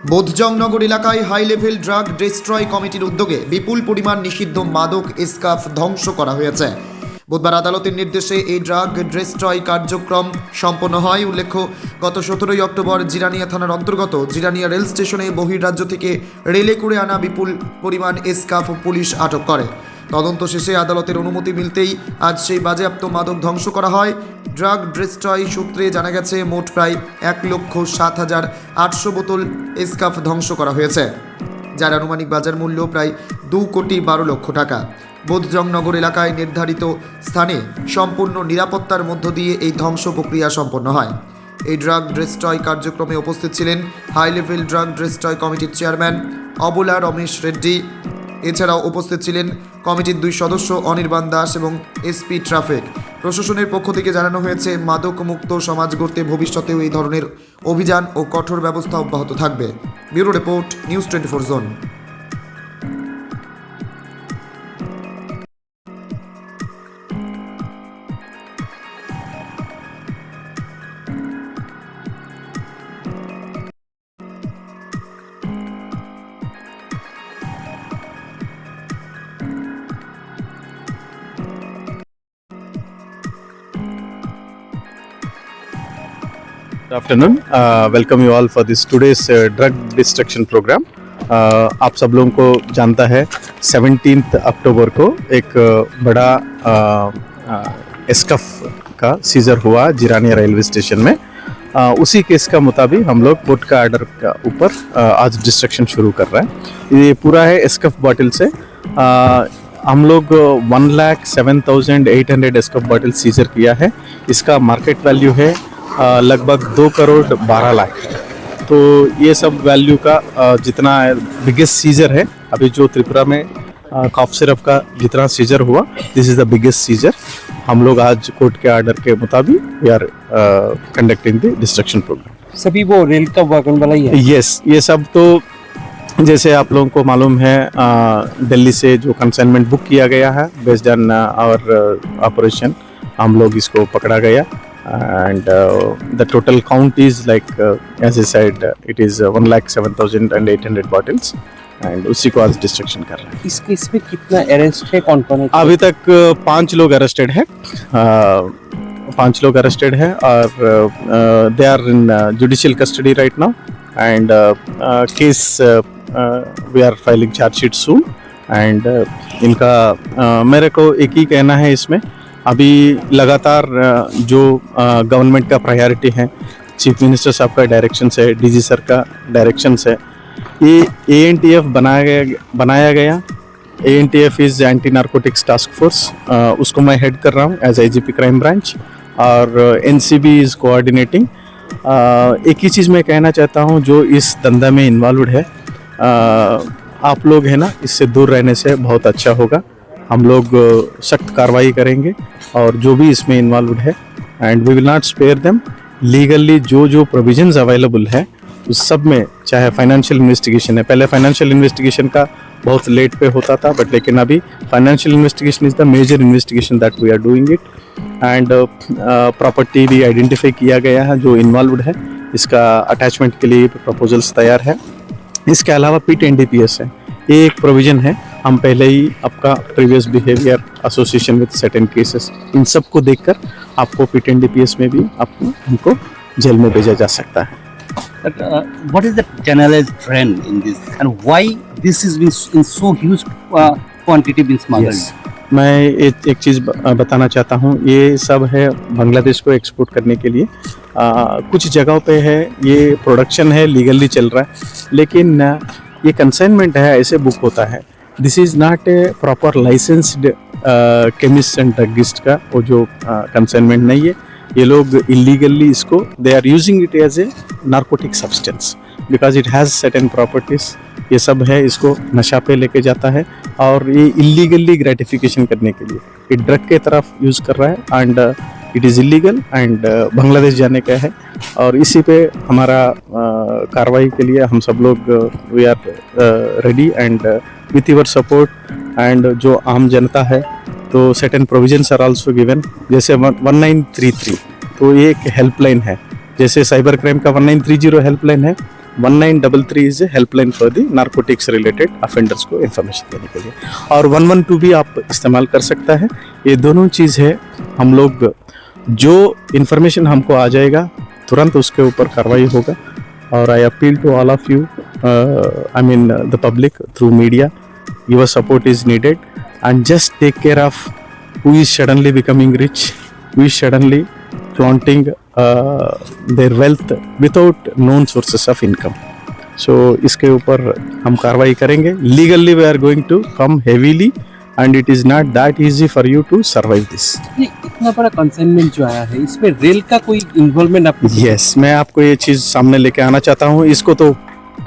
বোধজংনগর এলাকায় high level drug destroy কমিটির উদ্যোগে বিপুল পরিমাণ নিষিদ্ধ মাদক স্কাফ ধ্বংস করা হয়েছে। বুধবার আদালতের নির্দেশে এই ড্রাগ ডিস্ট্রয় কার্যক্রম সম্পন্ন হয়। উল্লেখ্য, গত 17 অক্টোবর জিরানিয়া থানার অন্তর্গত জিরানিয়া রেল স্টেশনে বহির্রাজ্য থেকে রেলে করে আনা বিপুল পরিমাণ স্কাফ পুলিশ আটক করে। তদন্ত শেষে আদালতের অনুমতি মিলতেই আজ সেই বাজেয়াপ্ত মাদক ধ্বংস করা হয়। ড্রাগ ডিস্ট্রয় সূত্রে জানা গেছে মোট প্রায় 1,07,800 বোতল স্কাফ ধ্বংস করা হয়েছে, যার আনুমানিক বাজার মূল্য প্রায় 2,12,00,000 টাকা। বোধজংনগর এলাকায় নির্ধারিত স্থানে সম্পূর্ণ নিরাপত্তার মধ্য দিয়ে এই ধ্বংস প্রক্রিয়া সম্পন্ন হয়। এই ড্রাগ ডিস্ট্রয় কার্যক্রমে উপস্থিত ছিলেন হাই লেভেল ড্রাগ ডিস্ট্রয় কমিটির চেয়ারম্যান অবলা রমেশ রেড্ডি। এছাড়াও উপস্থিত ছিলেন কমিটির 2 সদস্য অনির্বাণ দাস এবং এসপি ট্রাফিক। প্রশাসনের পক্ষ থেকে জানানো হয়েছে, মাদক মুক্ত সমাজ গড়তে ভবিষ্যতেও এই ধরনের অভিযান ও কঠোর ব্যবস্থা অব্যাহত থাকবে। Bureau report, news 24 zone. Good afternoon. Welcome you all for this today's drug destruction program. आप सब लोगों को जानता है 17 अक्टूबर को एक बड़ा एस्कफ का सीजर हुआ जिरानिया रेलवे स्टेशन में। उसी केस का मुताबिक हम लोग कोर्ट का आर्डर का ऊपर आज डिस्ट्रक्शन शुरू कर रहे हैं। ये पूरा है एस्कफ बॉटल से। हम लोग 1,07,800 एस्कफ बॉटल सीजर किया है। इसका मार्केट वैल्यू है लगभग 2,12,00,000 है। तो ये सब वैल्यू का जितना बिगेस्ट सीजर है अभी जो त्रिपुरा में कॉफ सिरप का जितना सीजर हुआ, this is the biggest seizure. हम लोग आज कोर्ट के आर्डर के मुताबिक we are conducting the destruction programme. सभी वो रेल का वागन वाला ही है? यस, ये सब तो जैसे आप लोगों को मालूम है दिल्ली से जो कंसाइनमेंट बुक किया गया है बेस्ड ऑन आवर ऑपरेशन, हम लोग इसको पकड़ा गया। And the total count is like as I said it is 1,07,800 bottles and उसी को आज डिस्ट्रक्शन कर रहे हैं। इस केस में कितना अरेस्ट है, कौन कौन है? अभी तक 5 लोग अरेस्टेड है। 5 लोग अरेस्टेड है और they are in judicial custody right now and case we are filing chargesheet soon. And इनका मेरे को एक ही कहना है इसमें, अभी लगातार जो गवर्नमेंट का प्रायोरिटी है, चीफ मिनिस्टर साहब का डायरेक्शन है, डीजी सर का डायरेक्शन है, ये ANTF बनाया गया। ANTF is anti narcotics task force, उसको मैं हेड कर रहा हूँ एज IGP क्राइम ब्रांच और NCB इज़ कोऑर्डिनेटिंग। एक ही चीज़ मैं कहना चाहता हूँ, जो इस धंधा में इन्वॉल्व है आप लोग है ना, इससे दूर रहने से बहुत अच्छा होगा। हम लोग सख्त कार्रवाई करेंगे और जो भी इसमें इन्वॉल्व है and we will not spare them. Legally जो प्रोविजंस अवेलेबल है उस सब में, चाहे फाइनेंशियल इन्वेस्टिगेशन है, पहले फाइनेंशियल इन्वेस्टिगेशन का बहुत लेट पे होता था बट लेकिन अभी financial investigation is the major investigation that we are doing it. And property भी आइडेंटिफाई किया गया है जो इन्वॉल्व है, इसका अटैचमेंट के लिए प्रपोजल्स तैयार है। इसके अलावा PIT NDPS है, ये एक प्रोविज़न है। हम पहले ही आपका previous behaviour association with certain cases, इन सब को देखकर आपको PIT NDPS में भी हमको जेल में भेजा जा सकता है। What is the generalized trend in this and why this is been in so huge quantity been smuggled? Yes. मैं एक चीज़ बताना चाहता हूँ, ये सब है बांग्लादेश को एक्सपोर्ट करने के लिए। कुछ जगहों पे है ये प्रोडक्शन है, लीगली चल रहा है, लेकिन ये कंसाइनमेंट है, ऐसे बुक होता है। This is not a proper licensed chemist and druggist का वो जो कंसाइनमेंट नहीं है। ये लोग इलीगली इसको they are using it as a narcotic substance because it has certain properties. ये सब है, इसको नशा पे लेके जाता है और ये इलीगली ग्रेटिफिकेशन करने के लिए ये ड्रग के तरफ यूज़ कर रहा है and it is illegal and Bangladesh जाने का है। और इसी पे हमारा कार्रवाई के लिए हम सब लोग we are ready and with your support and जो आम जनता है तो certain provisions are also given. जैसे 1933 तो ये एक हेल्पलाइन है, जैसे साइबर क्राइम का 1930 हेल्पलाइन है, 1933 is a helpline for the narcotics related offenders को इन्फॉर्मेशन देने के लिए, और 112 भी आप इस्तेमाल कर सकता है। ये दोनों चीज़ है, हम लोग जो इन्फॉर्मेशन हमको आ जाएगा तुरंत उसके ऊपर कार्रवाई होगा। और I appeal to all of you, I mean the public through media, your support is needed, and just take care of who is suddenly becoming rich, who is suddenly flaunting their wealth without known sources of income. So इसके ऊपर हम कार्रवाई करेंगे। Legally we are going to come heavily, and it is not that easy for you to survive this. ये इतना बड़ा consignment जो आया है, इसमें रेल का कोई इन्वॉल्वमेंट आप? Yes, मैं आपको ये चीज़ सामने लेके आना चाहता हूँ। इसको तो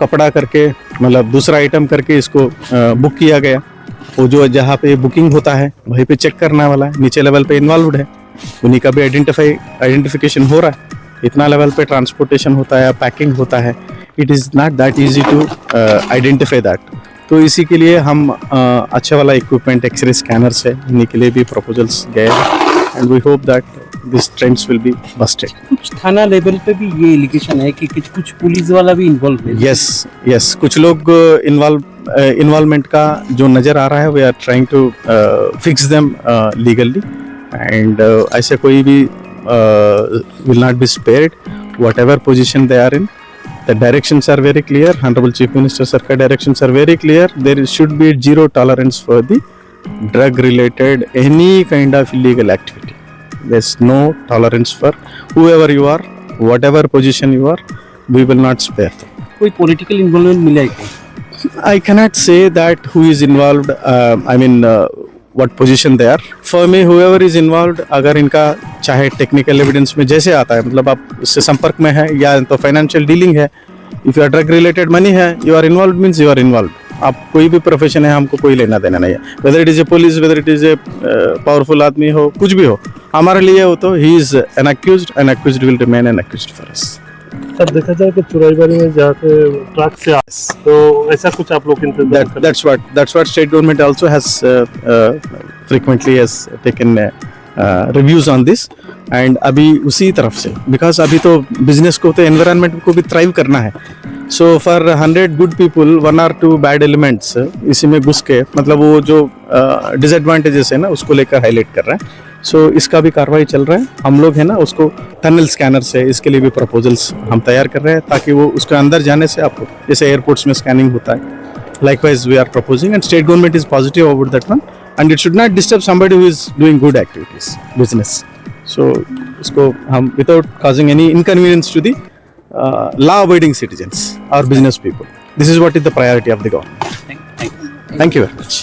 कपड़ा करके, मतलब दूसरा आइटम करके इसको बुक किया गया। वो जो जहाँ पे बुकिंग होता है वहीं पे चेक करने वाला है, नीचे लेवल पे इन्वॉल्वड है, उन्हीं का भी आइडेंटिफिकेशन हो रहा है। इतना लेवल पे ट्रांसपोर्टेशन होता है, पैकिंग होता है, it is not that easy to identify that. तो इसी के लिए हम अच्छा वाला इक्विपमेंट, एक्सरे स्कैनर्स है, इन्हीं के लिए भी प्रपोजल्स गए हैं, and we hope that this trends will be busted. कुछ थाना लेवल पे भी ये एलिगेशन है कि कुछ पुलिस वाला भी इन्वॉल्व है। यस, कुछ लोग इन्वॉल्वमेंट का जो नज़र आ रहा है, we are trying to fix them legally, and ऐसे कोई भी will not be spared, whatever position they are in. The directions are very clear. Honorable Chief Minister Sir ka directions are very clear. There should be zero tolerance for the drug related any kind of illegal activity. There's no tolerance for whoever you are, whatever position you are, we will not spare them. कोई political involvement मिला है क्या? I cannot say that who is involved, what position they are. For me, whoever is involved, अगर इनका चाहे technical evidence में जैसे आता है, मतलब आप उससे संपर्क में है या तो फाइनेंशियल डीलिंग है, if you are drug related money है, you are involve means you are involve. आप कोई भी प्रोफेशन है, हमको कोई लेना देना नहीं है, whether it is a police, whether it is a powerful आदमी हो, कुछ भी हो, हमारे लिए हो तो he is an accused will remain N accused for us. Sir देखा जाए तो चुराईबाड़ी में जाके ट्रक से तो ऐसा कुछ आप लोग इंतजाम करें। That's what state government also has frequently has taken reviews on this, and अभी उसी तरफ से, because अभी तो बिजनेस को तो एनवायरनमेंट को भी थ्राइव करना है। So for 100 good people, 1 or 2 bad elements इसी में घुस के, मतलब वो जो डिसएडवांटेजेस है ना, उसको लेकर हाईलाइट कर रहे हैं। सो इसका भी कार्रवाई चल रहा है। हम लोग है ना, उसको टनल स्कैनर्स है, इसके लिए भी प्रपोजल्स हम तैयार कर रहे हैं, ताकि वो उसके अंदर जाने से आपको, जैसे एयरपोर्ट्स में स्कैनिंग होता है, likewise we are proposing, and state government is positive about that one, and it should not disturb somebody who is doing good activities, business. So इसको हम without causing any inconvenience to the law abiding citizens or business people, this is what is the priority of the government. Thank you. Thank you very much.